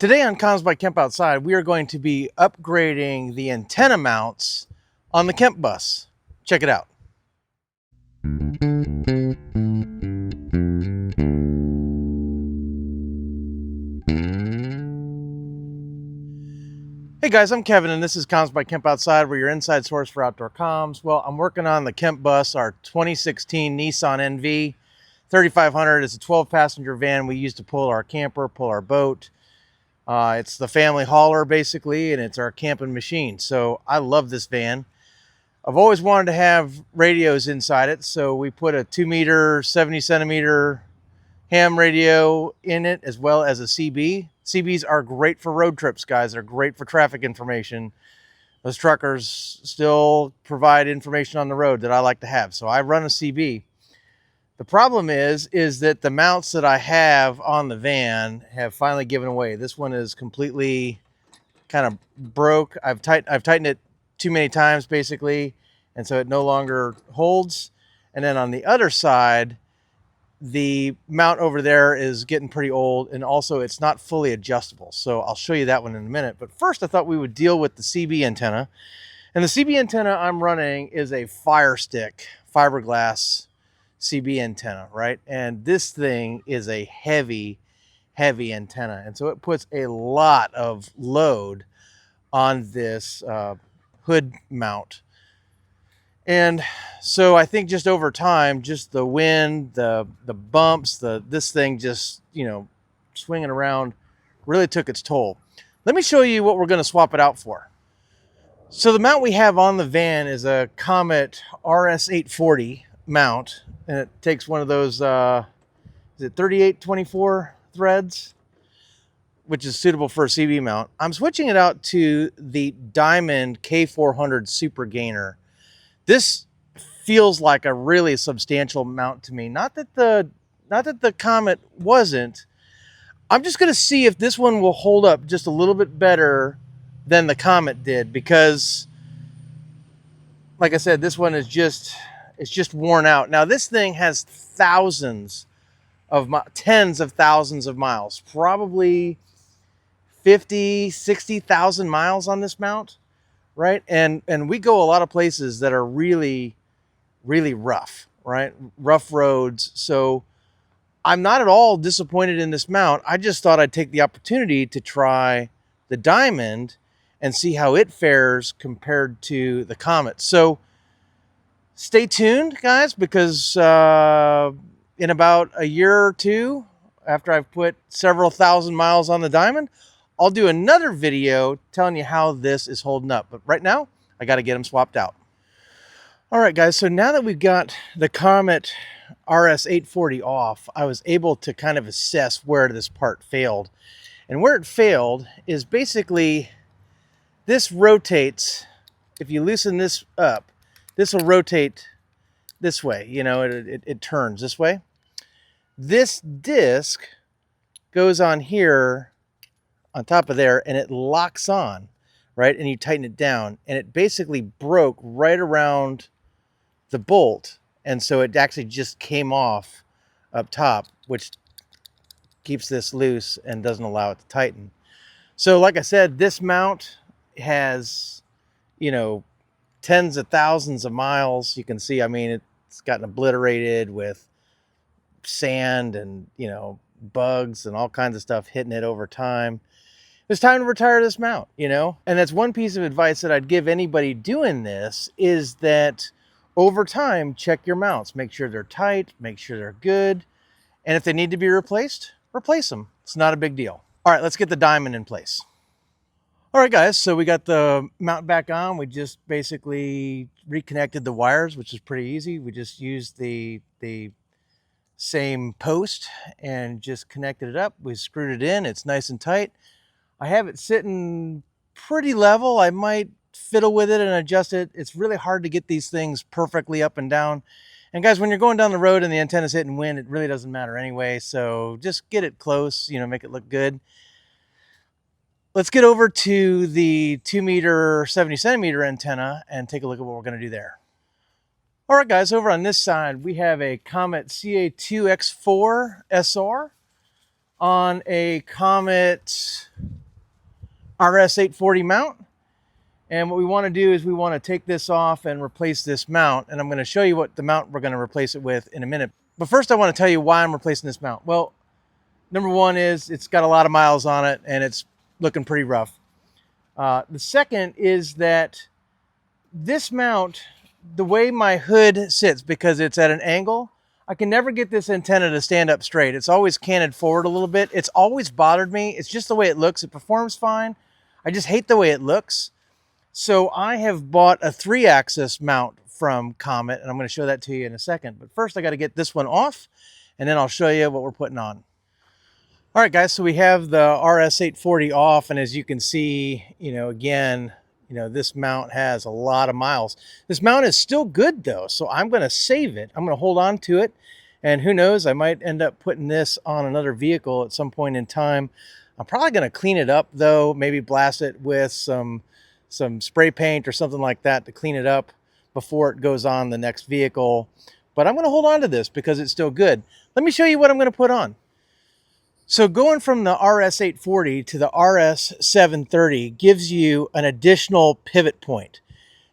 Today on Comms by Kemp Outside, we are going to be upgrading the antenna mounts on the Kemp bus. Check it out. Hey guys, I'm Kevin and this is Comms by Kemp Outside, where your inside source for outdoor comms. Well, I'm working on the Kemp bus, our 2016 Nissan NV3500. It's a 12-passenger van we use to pull our camper, pull our boat. It's the family hauler basically, and it's our camping machine. So I love this van. I've always wanted to have radios inside it, so we put a 2-meter, 70-centimeter ham radio in it, as well as a CB. CBs are great for road trips, guys. They're great for traffic information. Those truckers still provide information on the road that I like to have, so I run a CB. The problem is that the mounts that I have on the van have finally given away. This one is completely kind of broke. I've tightened it too many times basically, and so it no longer holds. And then on the other side, the mount over there is getting pretty old, and also it's not fully adjustable. So I'll show you that one in a minute. But first I thought we would deal with the CB antenna. And the CB antenna I'm running is a Fire Stick fiberglass CB antenna, right? And this thing is a heavy antenna, and so it puts a lot of load on this hood mount. And so I think just over time, just the wind, the bumps, this thing just, swinging around really took its toll. Let me show you what we're going to swap it out for. So the mount we have on the van is a Comet RS840 mount, and it takes one of those, is it 3824 threads, which is suitable for a CB mount. I'm switching it out to the Diamond K400 Super Gainer. This feels like a really substantial mount to me. Not that the Comet wasn't. I'm just going to see if this one will hold up just a little bit better than the Comet did, because like I said, this one is just worn out. Now this thing has tens of thousands of miles, probably 50,000-60,000 miles on this mount, right? And we go a lot of places that are really rough, right? Rough roads. So I'm not at all disappointed in this mount. I just thought I'd take the opportunity to try the Diamond and see how it fares compared to the Comet. So stay tuned, guys, because in about a year or two, after I've put several thousand miles on the Diamond, I'll do another video telling you how this is holding up. But right now, I got to get them swapped out. All right, guys, so now that we've got the Comet RS840 off, I was able to kind of assess where this part failed. And where it failed is basically this rotates. If you loosen this up, this will rotate this way. It turns this way. This disc goes on here on top of there, and it locks on, right? And you tighten it down, and it basically broke right around the bolt. And so it actually just came off up top, which keeps this loose and doesn't allow it to tighten. So like I said, this mount has, tens of thousands of miles. You can see, I mean, it's gotten obliterated with sand and, bugs and all kinds of stuff hitting it over time. It's time to retire this mount, And that's one piece of advice that I'd give anybody doing this, is that over time, check your mounts. Make sure they're tight, make sure they're good. And if they need to be replaced, replace them. It's not a big deal. All right, let's get the Diamond in place. All right, guys, so we got the mount back on. We just basically reconnected the wires, which is pretty easy. We just used the same post and just connected it up. We screwed it in. It's nice and tight. I have it sitting pretty level. I might fiddle with it and adjust it. It's really hard to get these things perfectly up and down. And guys, when you're going down the road and the antenna's hitting wind, it really doesn't matter anyway. So just get it close, make it look good. Let's get over to the 2-meter, 70-centimeter antenna and take a look at what we're going to do there. All right, guys, over on this side, we have a Comet CA2X4 SR. on a Comet RS840 mount. And what we want to do is we want to take this off and replace this mount. And I'm going to show you what the mount we're going to replace it with in a minute. But first I want to tell you why I'm replacing this mount. Well, number one is it's got a lot of miles on it and it's looking pretty rough. The second is that this mount, the way my hood sits, because it's at an angle, I can never get this antenna to stand up straight. It's always canted forward a little bit. It's always bothered me. It's just the way it looks. It performs fine. I just hate the way it looks. So I have bought a 3-axis mount from Comet, and I'm going to show that to you in a second. But first I got to get this one off, and then I'll show you what we're putting on. All right, guys, so we have the RS840 off, and as you can see, again, this mount has a lot of miles. This mount is still good though, so I'm going to save it. I'm going to hold on to it, and who knows, I might end up putting this on another vehicle at some point in time. I'm probably going to clean it up though, maybe blast it with some spray paint or something like that to clean it up before it goes on the next vehicle. But I'm going to hold on to this because it's still good. Let me show you what I'm going to put on. So going from the RS840 to the RS730 gives you an additional pivot point.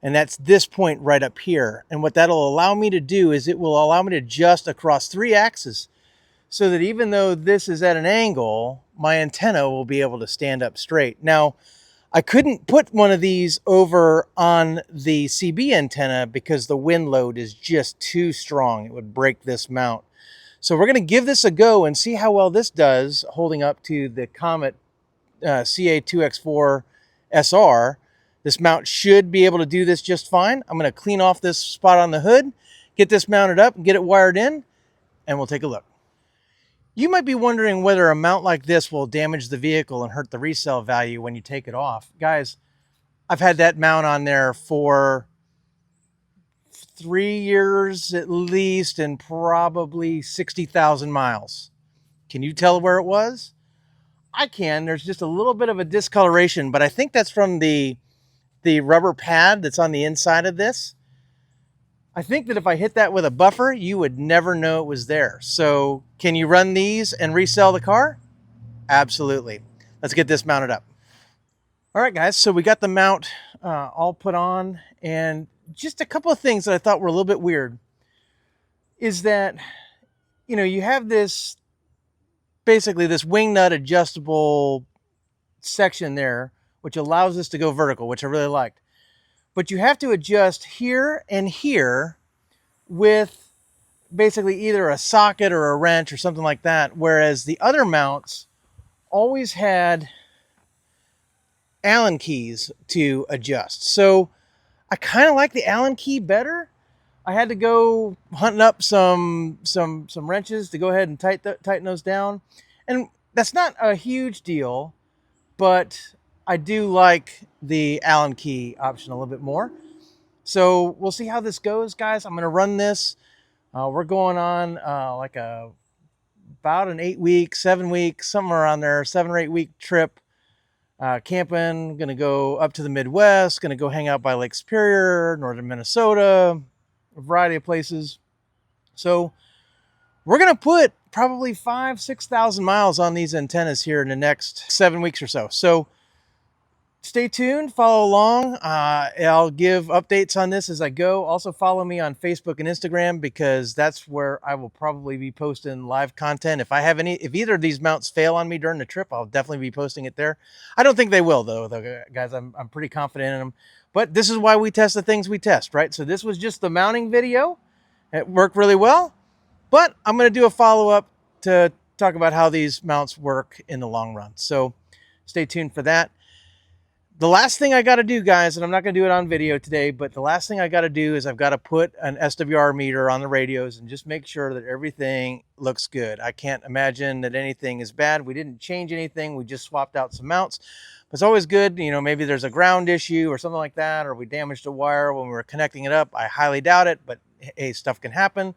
And that's this point right up here. And what that'll allow me to do is it will allow me to adjust across 3 axes so that even though this is at an angle, my antenna will be able to stand up straight. Now, I couldn't put one of these over on the CB antenna because the wind load is just too strong. It would break this mount. So we're going to give this a go and see how well this does holding up to the Comet CA2X4 SR. This mount should be able to do this just fine. I'm going to clean off this spot on the hood, get this mounted up, get it wired in, and we'll take a look. You might be wondering whether a mount like this will damage the vehicle and hurt the resale value when you take it off. Guys, I've had that mount on there for 3 years at least and probably 60,000 miles. Can you tell where it was? I can. There's just a little bit of a discoloration, but I think that's from the rubber pad that's on the inside of this. I think that if I hit that with a buffer, you would never know it was there. So can you run these and resell the car? Absolutely. Let's get this mounted up. All right, guys, so we got the mount all put on, and just a couple of things that I thought were a little bit weird is that, you have this, basically this wing nut adjustable section there, which allows this to go vertical, which I really liked. But you have to adjust here and here with basically either a socket or a wrench or something like that, whereas the other mounts always had Allen keys to adjust. So I kind of like the Allen key better. I had to go hunting up some wrenches to go ahead and tighten those down. And that's not a huge deal, but I do like the Allen key option a little bit more. So we'll see how this goes, guys. I'm going to run this. We're going on about an 8-week, 7-week, somewhere around there, 7 or 8 week trip. Camping, going to go up to the Midwest, going to go hang out by Lake Superior, northern Minnesota, a variety of places. So we're going to put probably 5,000-6,000 miles on these antennas here in the next 7 weeks or so. So stay tuned, follow along. I'll give updates on this as I go. Also follow me on Facebook and Instagram because that's where I will probably be posting live content. If either of these mounts fail on me during the trip, I'll definitely be posting it there. I don't think they will though, guys. I'm pretty confident in them. But this is why we test the things we test, right? So this was just the mounting video. It worked really well. But I'm going to do a follow-up to talk about how these mounts work in the long run. So stay tuned for that. The last thing I got to do, guys, and I'm not going to do it on video today, but the last thing I got to do is I've got to put an SWR meter on the radios and just make sure that everything looks good. I can't imagine that anything is bad. We didn't change anything. We just swapped out some mounts. But it's always good, maybe there's a ground issue or something like that, or we damaged a wire when we were connecting it up. I highly doubt it, but hey, stuff can happen.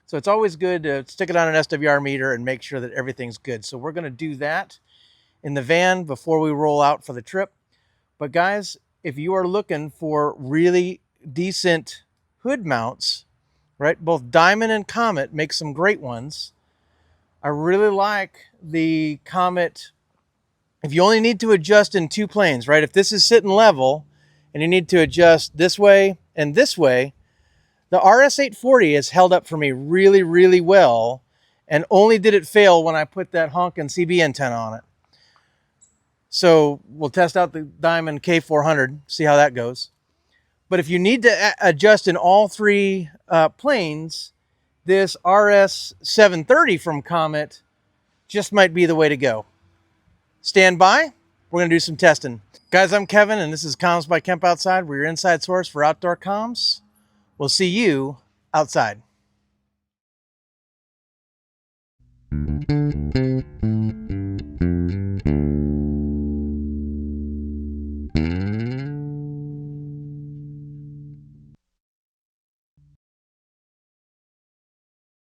So it's always good to stick it on an SWR meter and make sure that everything's good. So we're going to do that in the van before we roll out for the trip. But guys, if you are looking for really decent hood mounts, right? Both Diamond and Comet make some great ones. I really like the Comet. If you only need to adjust in two planes, right? If this is sitting level and you need to adjust this way and this way, the RS840 has held up for me really, really well, and only did it fail when I put that honkin' CB antenna on it. So we'll test out the Diamond K400, see how that goes. But if you need to adjust in all three planes, this RS730 from Comet just might be the way to go. Stand by. We're going to do some testing. Guys, I'm Kevin, and this is Comms by Kemp Outside. We're your inside source for outdoor comms. We'll see you outside.